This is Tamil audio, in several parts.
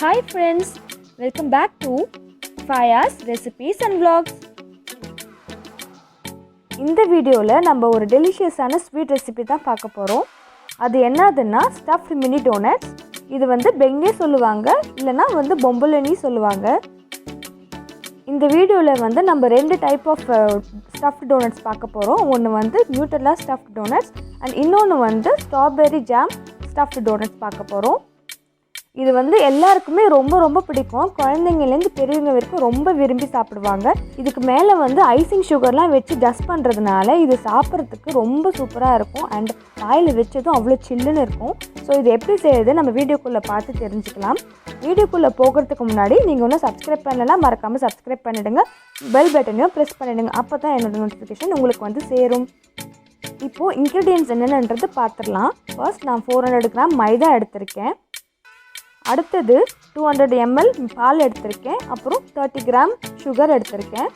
Hi friends, welcome back to Hifaya's recipes and vlogs. இந்த வீடியோவில் நம்ம ஒரு டெலிஷியஸான ஸ்வீட் ரெசிபி தான் பார்க்க போகிறோம். அது என்னதுன்னா ஸ்டஃப்ட் மினி டோனட்ஸ். இது பெய்னெட் சொல்லுவாங்க, இல்லைனா பொம்பலினி சொல்லுவாங்க. இந்த வீடியோவில் நம்ம ரெண்டு டைப் ஆஃப் ஸ்டஃப்ட் டோனட்ஸ் பார்க்க போகிறோம். ஒன்று நியூட்டெல்லா ஸ்டஃப்ட் டோனட்ஸ் அண்ட் இன்னொன்று ஸ்ட்ராபெர்ரி ஜாம் ஸ்டஃப்ட் டோனட்ஸ் பார்க்க போகிறோம். இது எல்லாருக்குமே ரொம்ப பிடிக்கும். குழந்தைங்கலேருந்து பெரியவங்க வரைக்கும் ரொம்ப விரும்பி சாப்பிடுவாங்க. இதுக்கு மேலே ஐசிங் சுகர்லாம் வச்சு டஸ்ட் பண்ணுறதுனால இது சாப்பிட்றதுக்கு ரொம்ப சூப்பராக இருக்கும். அண்ட் வாயில் வச்சதும் அவ்வளோ சில்லுன்னு இருக்கும். ஸோ இது எப்படி செய்யுது நம்ம வீடியோக்குள்ளே பார்த்து தெரிஞ்சுக்கலாம். வீடியோக்குள்ளே போகிறதுக்கு முன்னாடி நீங்கள் ஒன்றும் சப்ஸ்கிரைப் பண்ணலைன்னா மறக்காமல் சப்ஸ்கிரைப் பண்ணிவிடுங்க. பெல் பட்டனையும் ப்ரெஸ் பண்ணிவிடுங்க. அப்போ தான் என்னோடய நோட்டிஃபிகேஷன் உங்களுக்கு சேரும். இப்போது இன்க்ரீடியன்ட்ஸ் என்னென்னன்றது பார்த்துடலாம். ஃபர்ஸ்ட் நான் 400 கிராம் மைதா எடுத்திருக்கேன். அடுத்தது 200 ml பால் எடுத்திருக்கேன். அப்புறம் 30 கிராம் சுகர் எடுத்திருக்கேன்.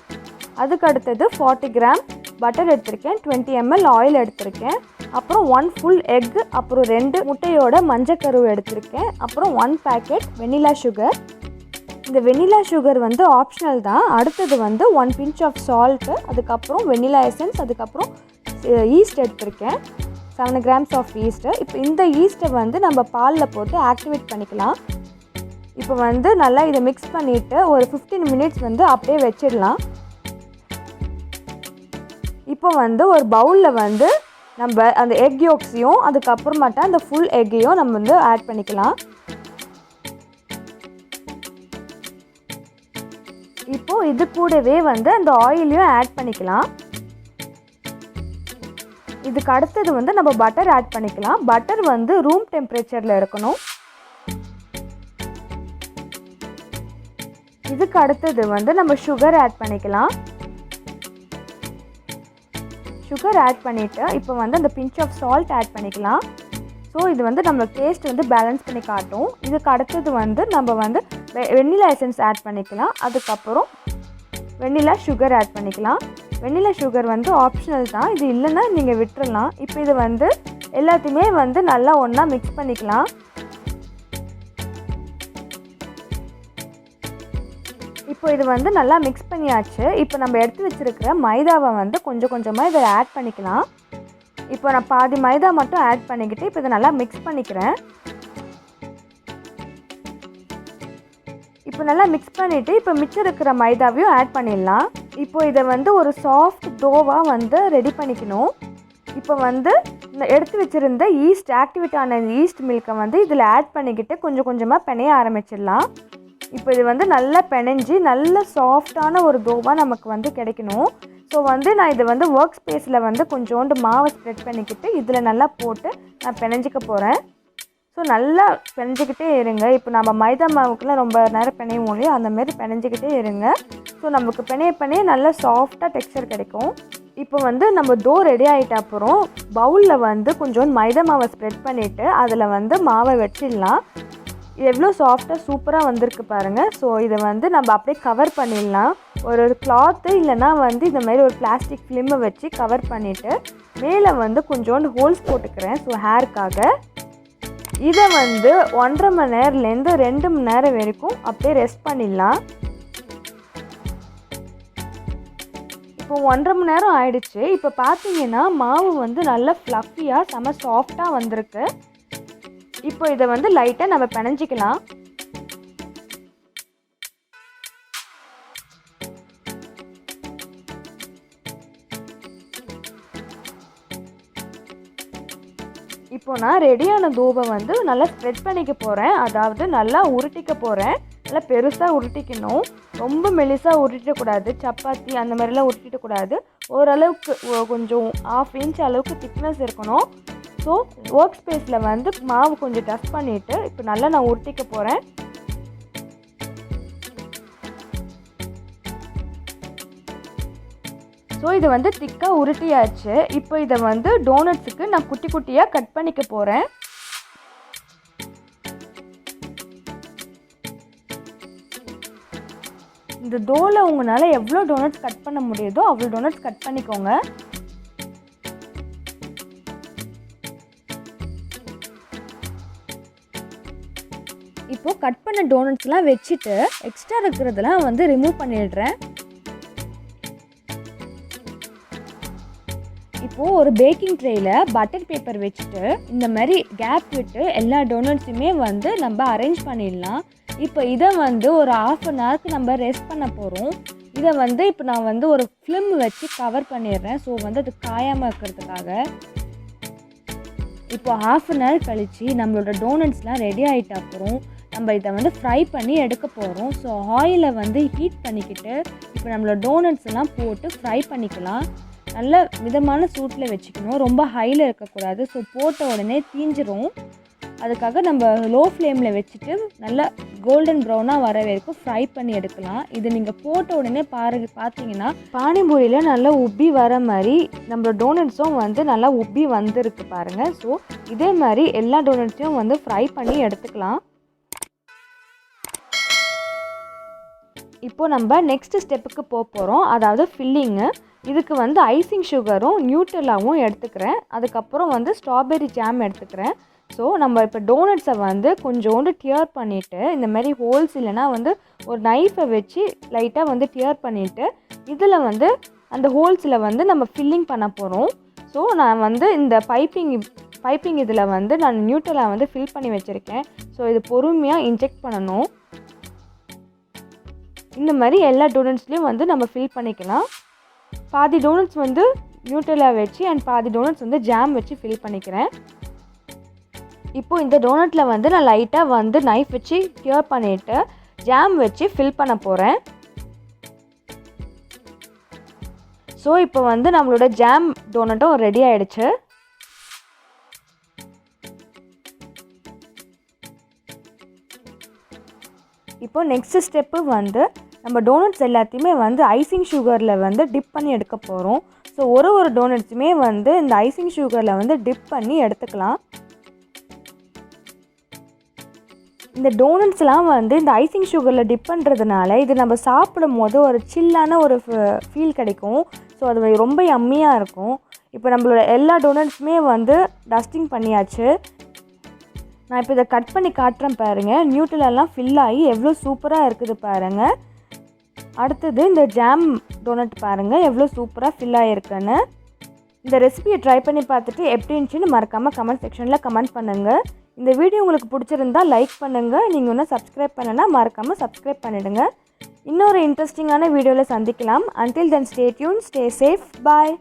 அதுக்கு அடுத்தது 40 கிராம் பட்டர் எடுத்திருக்கேன். 20 ml ஆயில் எடுத்திருக்கேன். அப்புறம் 1 ஃபுல் எக், அப்புறம் 2 முட்டையோட மஞ்சக்கரு எடுத்திருக்கேன். அப்புறம் 1 பேக்கெட் வெனிலா சுகர். இந்த வெனிலா சுகர் ஆப்ஷனல் தான். அடுத்தது 1 பிஞ்ச் ஆஃப் சால்ட்டு, அதுக்கப்புறம் வெனிலா எசன்ஸ், அதுக்கப்புறம் ஈஸ்ட் எடுத்திருக்கேன். 7 கிராம்ஸ் ஆஃப் ஈஸ்ட்டு. இப்போ இந்த ஈஸ்ட்டை நம்ம பாலில் போட்டு ஆக்டிவேட் பண்ணிக்கலாம். இப்போ நல்லா இதை மிக்ஸ் பண்ணிவிட்டு ஒரு 15 மினிட்ஸ் அப்படியே வச்சிடலாம். இப்போ ஒரு பவுலில் நம்ம அந்த எக் யோக்ஸையும் அதுக்கப்புறமாட்டா அந்த ஃபுல் எக்கையும் நம்ம ஆட் பண்ணிக்கலாம். இப்போது இது கூடவே அந்த ஆயிலையும் ஆட் பண்ணிக்கலாம். இதுக்கு அடுத்தது நம்ம பட்டர் ஆட் பண்ணிக்கலாம். பட்டர் ரூம் டெம்பரேச்சரில் இருக்கணும். இதுக்கு அடுத்தது நம்ம சுகர் ஆட் பண்ணிக்கலாம். சுகர் ஆட் பண்ணிவிட்டு இப்போ அந்த பிஞ்ச் ஆஃப் சால்ட் ஆட் பண்ணிக்கலாம். ஸோ இது நம்ம டேஸ்ட் பேலன்ஸ் பண்ணி காட்டும். இதுக்கு அடுத்தது நம்ம வெண்ணிலா எசன்ஸ் ஆட் பண்ணிக்கலாம். அதுக்கப்புறம் வெண்ணிலா சுகர் ஆட் பண்ணிக்கலாம். வெண்ணிலா சுகர் ஆப்ஷனல் தான். இது இல்லைன்னா நீங்கள் விட்டுறலாம். இப்போ இது எல்லாத்தையுமே நல்லா ஒன்றா மிக்ஸ் பண்ணிக்கலாம். இப்போ இது நல்லா மிக்ஸ் பண்ணியாச்சு. இப்போ நம்ம எடுத்து வச்சுருக்கிற மைதாவை கொஞ்சம் கொஞ்சமாக இதை ஆட் பண்ணிக்கலாம். இப்போ நான் பாதி மைதா மட்டும் ஆட் பண்ணிக்கிட்டு இப்போ இதை நல்லா மிக்ஸ் பண்ணிக்கிறேன். இப்போ நல்லா மிக்ஸ் பண்ணிவிட்டு இப்போ மிச்சம் இருக்கிற மைதாவையும் ஆட் பண்ணிடலாம். இப்போ இதை ஒரு சாஃப்ட் டோவாக ரெடி பண்ணிக்கணும். இப்போ இந்த எடுத்து வச்சுருந்த ஈஸ்ட் ஆக்டிவேட் ஆன ஈஸ்ட் மில்கை இதில் ஆட் பண்ணிக்கிட்டு கொஞ்சம் கொஞ்சமாக பிணைய ஆரம்பிச்சிடலாம். இப்போ இது நல்லா பிணைஞ்சி நல்ல சாஃப்டான ஒரு டோவாக நமக்கு கிடைக்கணும். ஸோ நான் இதை ஒர்க் ஸ்பேஸில் கொஞ்சோண்டு மாவை ஸ்ப்ரெட் பண்ணிக்கிட்டு இதில் நல்லா போட்டு நான் பிணைஞ்சிக்க போகிறேன். ஸோ நல்லா பிணைஞ்சிக்கிட்டே இருங்க. இப்போ நம்ம மைதா மாவுக்குலாம் ரொம்ப நேரம் பிணையும் இல்லையா, அந்தமாரி பிணைஞ்சிக்கிட்டே இருங்க. ஸோ நமக்கு பிணைய நல்லா சாஃப்டாக டெக்ஸ்சர் கிடைக்கும். இப்போ நம்ம டோ ரெடி ஆகிட்ட அப்புறம் பவுலில் கொஞ்சோண்டு மைதா மாவை ஸ்ப்ரெட் பண்ணிவிட்டு அதில் மாவை வச்சிடலாம். எவ்வளோ சாஃப்டாக சூப்பராக வந்திருக்கு பாருங்கள். ஸோ இதை நம்ம அப்படியே கவர் பண்ணிடலாம். ஒரு கிளாத்து இல்லைனா இந்தமாரி ஒரு பிளாஸ்டிக் ஃபிலிமை வச்சு கவர் பண்ணிவிட்டு மேலே கொஞ்சோண்டு ஹோல்ஸ் போட்டுக்கிறேன். ஸோ ஹேருக்காக இதை 1.5 மணி நேரத்துலேருந்து 2 மணி நேரம் வரைக்கும் அப்படியே ரெஸ்ட் பண்ணிடலாம். இப்போ 1.5 மணி நேரம் ஆயிடுச்சு. இப்போ பார்த்தீங்கன்னா மாவு நல்லா ஃப்ளஃபியாக செம சாஃப்டாக வந்திருக்கு. இப்போ இதை லைட்டாக நம்ம பிணைஞ்சிக்கலாம். இப்போ நான் ரெடியான தோவை நல்லா ஸ்ப்ரெட் பண்ணிக்க போகிறேன். அதாவது நல்லா உருட்டிக்க போகிறேன். நல்லா பெருசாக உருட்டிக்கணும். ரொம்ப மெலிசாக உருட்டிடக்கூடாது. சப்பாத்தி அந்த மாதிரிலாம் உருட்டிடக்கூடாது. ஓரளவுக்கு கொஞ்சம் 1/2 இன்ச் அளவுக்கு திக்னஸ் இருக்கணும். ஸோ ஒர்க் ஸ்பேஸில் மாவு கொஞ்சம் டஸ்ட் பண்ணிவிட்டு இப்போ நல்லா நான் உருட்டிக்க போகிறேன். ஸோ இது திக்காக உருட்டியாச்சு. இப்போ இதை டோனட்ஸுக்கு நான் குட்டி குட்டியாக கட் பண்ணிக்க போகிறேன். இந்த டோவில் உங்களால் எவ்வளோ டோனட்ஸ் கட் பண்ண முடியுதோ அவ்வளோ டோனட்ஸ் கட் பண்ணிக்கோங்க. இப்போது கட் பண்ண டோனட்ஸ்லாம் வச்சுட்டு எக்ஸ்ட்ரா இருக்கிறதெல்லாம் வந்து ரிமூவ் பண்ணிடுறேன். இப்போது ஒரு பேக்கிங் ட்ரேயில் பட்டர் பேப்பர் வச்சுட்டு இந்த மாதிரி கேப் விட்டு எல்லா டோனட்ஸுமே வந்து நம்ம அரேஞ்ச் பண்ணிடலாம். இப்போ இதை வந்து ஒரு 1/2 அன் ஹவருக்கு நம்ம ரெஸ்ட் பண்ண போகிறோம். இதை வந்து இப்போ நான் வந்து ஒரு ஃபிலிம் வச்சு கவர் பண்ணிடுறேன். ஸோ வந்து அது காயாமல் இருக்கிறதுக்காக. இப்போ 1/2 அன் ஹவர் கழித்து நம்மளோட டோனட்ஸ்லாம் ரெடி ஆகிட்ட அப்புறம் நம்ம இதை வந்து ஃப்ரை பண்ணி எடுக்க போகிறோம். ஸோ ஆயிலை வந்து ஹீட் பண்ணிக்கிட்டு இப்போ நம்மளோட டோனட்ஸ் எல்லாம் போட்டு ஃப்ரை பண்ணிக்கலாம். நல்ல மிதமான சூட்டில் வச்சுக்கணும், ரொம்ப ஹையில் இருக்கக்கூடாது. ஸோ போட்ட உடனே தீஞ்சிரும். அதுக்காக நம்ம லோ ஃப்ளேமில் வச்சுட்டு நல்லா கோல்டன் ப்ரௌனாக வர வரைக்கும் ஃப்ரை பண்ணி எடுக்கலாம். இது நீங்கள் போட்ட உடனே பார்த்தீங்கன்னா பானிபூரியில் நல்லா உப்பி வர மாதிரி நம்மளோட டோனட்ஸும் வந்து நல்லா உப்பி வந்துருக்கு பாருங்கள். ஸோ இதே மாதிரி எல்லா டோனட்ஸையும் வந்து ஃப்ரை பண்ணி எடுத்துக்கலாம். இப்போது நம்ம நெக்ஸ்ட் ஸ்டெப்புக்கு போகிறோம், அதாவது ஃபில்லிங்கு. இதுக்கு வந்து ஐசிங் சுகரும் நியூட்டெல்லாவும் எடுத்துக்கிறேன். அதுக்கப்புறம் வந்து ஸ்ட்ராபெரி ஜாம் எடுத்துக்கிறேன். ஸோ நம்ம இப்போ டோனட்ஸை வந்து கொஞ்சோண்டு டியர் பண்ணிவிட்டு இந்த மாதிரி ஹோல்ஸ் இல்லைனா வந்து ஒரு நைஃபை வச்சு லைட்டாக வந்து டியர் பண்ணிவிட்டு இதில் வந்து அந்த ஹோல்ஸில் வந்து நம்ம ஃபில்லிங் பண்ண போகிறோம். ஸோ நான் வந்து இந்த பைப்பிங் இதில் வந்து நான் நியூட்டெல்லா வந்து ஃபில் பண்ணி வச்சுருக்கேன். ஸோ இது பொறுமையாக இன்ஜெக்ட் பண்ணணும். இந்த மாதிரி எல்லா டோனட்ஸ்லேயும் வந்து நம்ம ஃபில் பண்ணிக்கலாம். பாதி டோனட்ஸ் வந்து நியூட்டெல்லா வச்சு அண்ட் பாதி டோனட்ஸ் வந்து ஜாம் வச்சு ஃபில் பண்ணிக்கிறேன். இப்போது இந்த டோனட்டில் வந்து நான் லைட்டாக வந்து நைஃப் வச்சு கியூர் பண்ணிவிட்டு ஜாம் வச்சு ஃபில் பண்ண போகிறேன். ஸோ இப்போ வந்து நம்மளோட ஜாம் டோனட்டும் ரெடி ஆகிடுச்சு. இப்போ நெக்ஸ்ட் ஸ்டெப்பு வந்து நம்ம டோனட்ஸ் எல்லாத்தையுமே வந்து ஐசிங் சுகரில் வந்து டிப் பண்ணி எடுக்க போகிறோம். ஸோ ஒரு டோனட்ஸுமே வந்து இந்த ஐசிங் சுகரில் வந்து டிப் பண்ணி எடுத்துக்கலாம். இந்த டோனட்ஸ்லாம் வந்து இந்த ஐசிங் சுகரில் டிப் பண்ணுறதுனால இது நம்ம சாப்பிடும் போது ஒரு சில்லான ஒரு ஃபீல் கிடைக்கும். ஸோ அது ரொம்ப யம்மியாக இருக்கும். இப்போ நம்மளோட எல்லா டோனட்ஸுமே வந்து டஸ்டிங் பண்ணியாச்சு. நான் இப்போ இதை கட் பண்ணி காட்டுறேன் பாருங்கள். நியூட்டெல்லாம் ஃபில் ஆகி எவ்வளோ சூப்பராக இருக்குது பாருங்கள். அடுத்தது இந்த ஜாம் டோனட் பாருங்கள் எவ்வளோ சூப்பராக ஃபில் ஆகிருக்குன்னு. இந்த ரெசிபியை ட்ரை பண்ணி பார்த்துட்டு எப்படி இருந்துச்சுன்னு மறக்காமல் கமெண்ட் செக்ஷனில் கமெண்ட் பண்ணுங்கள். இந்த வீடியோ உங்களுக்கு பிடிச்சிருந்தா லைக் பண்ணுங்கள். நீங்கள் இன்னும் சப்ஸ்கிரைப் பண்ணனா மறக்காமல் சப்ஸ்கிரைப் பண்ணிவிடுங்க. இன்னொரு இன்ட்ரெஸ்டிங்கான வீடியோவில் சந்திக்கலாம். Until then, stay tuned, stay safe, bye.